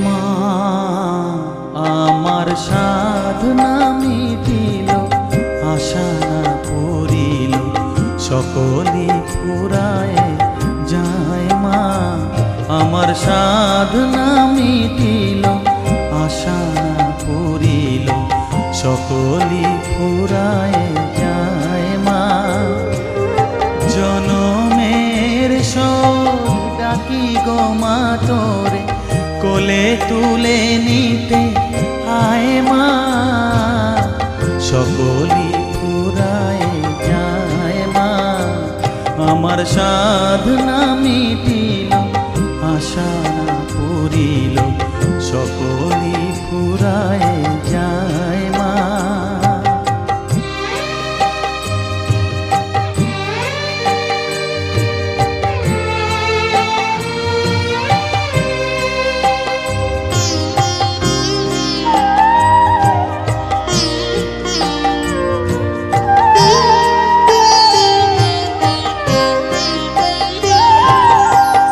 মা আমার সাধনা মিটিল, আশা না করিল, সকলই ফুরায় যায়। মা আমার সাধনা মিটিল, আশা না করিল, সকলই ফুরায় যায়। মা জনমের শোক ডাকি গো মা তোরে, কোলে তুলে নিতে আয়। মা সকলই ফুরায় যায়। মা আমার সাধনা মিটিল, আশা না করিল, সকলই ফুরায় যায়। মা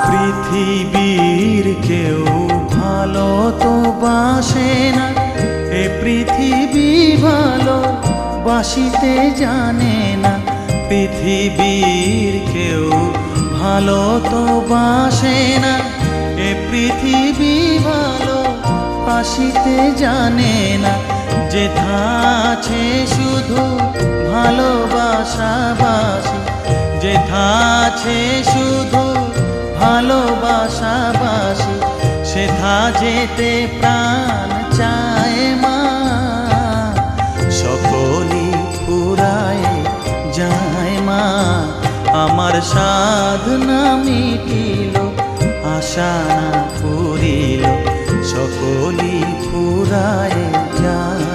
পৃথিবীর কেউ ভালো তো বাসে না, এ পৃথিবী ভালো বাসিতে জানে না। পৃথিবীর কেউ ভালো তো বাসে না, এ পৃথিবী ভালো বাসিতে জানে না। যেথা আছে শুধু ভালোবাসাবাসি, যেথা আছে শুধু ভালোবাসাবাসি, সেথা যেতে প্রাণ চায়। মা সকলই ফুরায় যায়। মা আমার সাধনা মিটিল, আশা না করিল, সকলই ফুরায় যায়।